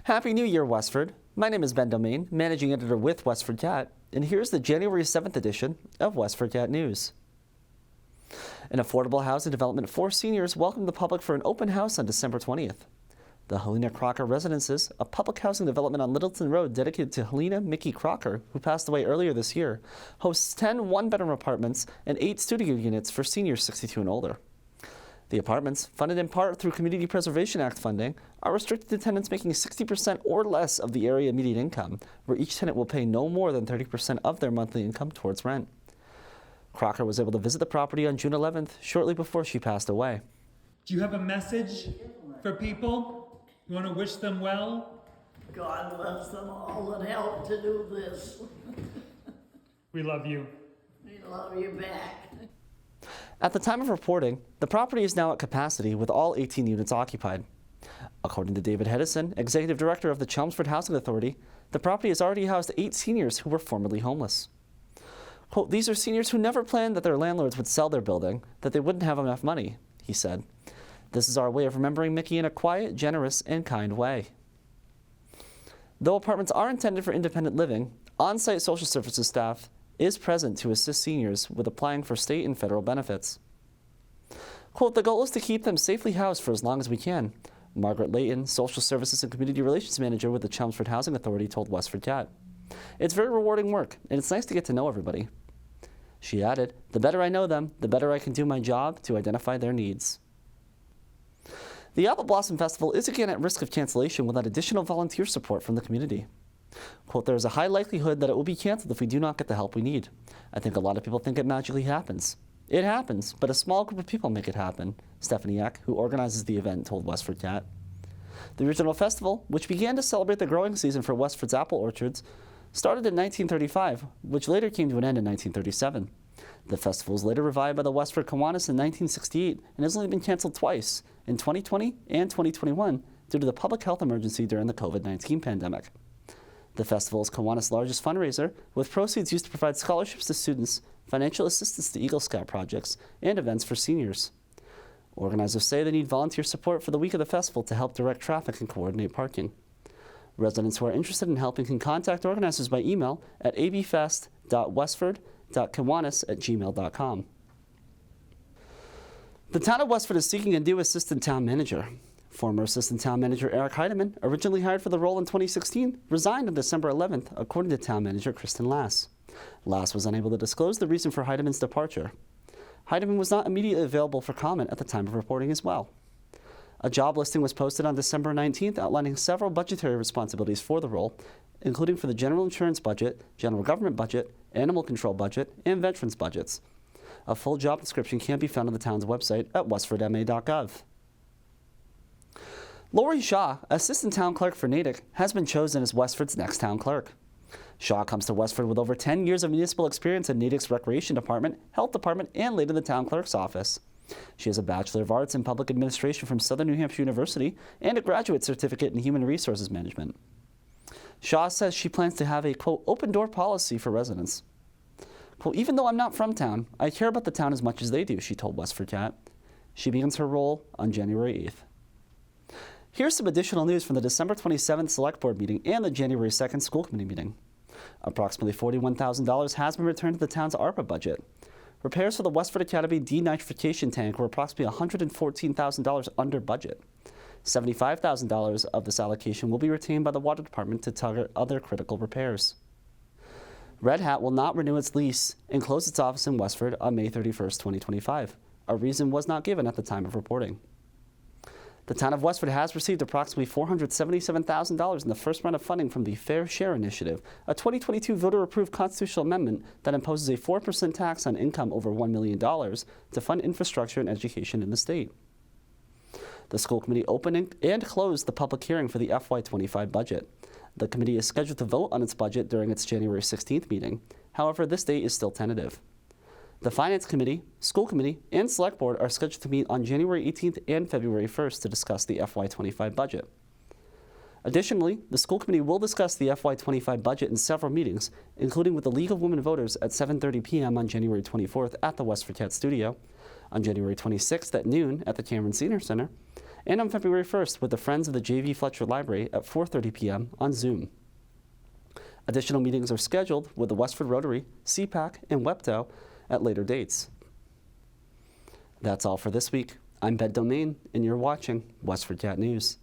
Happy New Year, Westford. My name is Ben Domain, Managing Editor with WestfordCAT, and here's the January 7th edition of WestfordCAT News. An affordable housing development for seniors welcomed the public for an open house on December 20th. The Helena Crocker Residences, a public housing development on Littleton Road dedicated to Helena Mickey Crocker, who passed away earlier this year, hosts 10 one-bedroom apartments and 8 studio units for seniors 62 and older. The apartments, funded in part through Community Preservation Act funding, are restricted to tenants making 60% or less of the area median income, where each tenant will pay no more than 30% of their monthly income towards rent. Crocker was able to visit the property on June 11th, shortly before she passed away. Do you have a message for people? You want to wish them well? God bless them all and help to do this. We love you. We love you back. At the time of reporting, the property is now at capacity with all 18 units occupied. According to David Hedison, Executive Director of the Chelmsford Housing Authority, the property has already housed 8 seniors who were formerly homeless. Quote, "These are seniors who never planned that their landlords would sell their building, that they wouldn't have enough money," he said. "This is our way of remembering Mickey in a quiet, generous, and kind way." Though apartments are intended for independent living, on-site social services staff is present to assist seniors with applying for state and federal benefits. Quote, "The goal is to keep them safely housed for as long as we can," Margaret Layton, Social Services and Community Relations Manager with the Chelmsford Housing Authority, told WestfordCAT. "It's very rewarding work, and it's nice to get to know everybody." She added, "The better I know them, the better I can do my job to identify their needs." The Apple Blossom Festival is again at risk of cancellation without additional volunteer support from the community. Quote, "There is a high likelihood that it will be canceled if we do not get the help we need. I think a lot of people think it magically happens. It happens, but a small group of people make it happen," Stephanie Eck, who organizes the event, told WestfordCAT. The original festival, which began to celebrate the growing season for Westford's apple orchards, started in 1935, which later came to an end in 1937. The festival was later revived by the Westford Kiwanis in 1968 and has only been canceled twice, in 2020 and 2021, due to the public health emergency during the COVID-19 pandemic. The festival is Kiwanis' largest fundraiser, with proceeds used to provide scholarships to students, financial assistance to Eagle Scout projects, and events for seniors. Organizers say they need volunteer support for the week of the festival to help direct traffic and coordinate parking. Residents who are interested in helping can contact organizers by email at abfest.westford.kiwanis@gmail.com. The town of Westford is seeking a new assistant town manager. Former Assistant Town Manager Eric Heidemann, originally hired for the role in 2016, resigned on December 11th, according to Town Manager Kristen Lass. Lass was unable to disclose the reason for Heidemann's departure. Heidemann was not immediately available for comment at the time of reporting as well. A job listing was posted on December 19th outlining several budgetary responsibilities for the role, including for the general insurance budget, general government budget, animal control budget, and veterans budgets. A full job description can be found on the town's website at westfordma.gov. Lori Shaw, Assistant Town Clerk for Natick, has been chosen as Westford's next town clerk. Shaw comes to Westford with over 10 years of municipal experience in Natick's Recreation Department, Health Department, and later the Town Clerk's office. She has a Bachelor of Arts in Public Administration from Southern New Hampshire University and a Graduate Certificate in Human Resources Management. Shaw says she plans to have a, quote, "open door policy for residents." Quote, "Even though I'm not from town, I care about the town as much as they do," she told WestfordCAT. She begins her role on January 8th. Here's some additional news from the December 27th Select Board meeting and the January 2nd School Committee meeting. Approximately $41,000 has been returned to the town's ARPA budget. Repairs for the Westford Academy denitrification tank were approximately $114,000 under budget. $75,000 of this allocation will be retained by the Water Department to target other critical repairs. Red Hat will not renew its lease and close its office in Westford on May 31st, 2025. A reason was not given at the time of reporting. The town of Westford has received approximately $477,000 in the first round of funding from the Fair Share Initiative, a 2022 voter-approved constitutional amendment that imposes a 4% tax on income over $1 million to fund infrastructure and education in the state. The school committee opened and closed the public hearing for the FY25 budget. The committee is scheduled to vote on its budget during its January 16th meeting. However, this date is still tentative. The Finance Committee, School Committee, and Select Board are scheduled to meet on January 18th and February 1st to discuss the FY25 budget. Additionally, the School Committee will discuss the FY25 budget in several meetings, including with the League of Women Voters at 7:30 p.m. on January 24th at the WestfordCAT studio, on January 26th at noon at the Cameron Senior Center, and on February 1st with the Friends of the J.V. Fletcher Library at 4:30 p.m. on Zoom. Additional meetings are scheduled with the Westford Rotary, CPAC, and WEPTO at later dates. That's all for this week. I'm Ben Domain, and you're watching WestfordCAT News.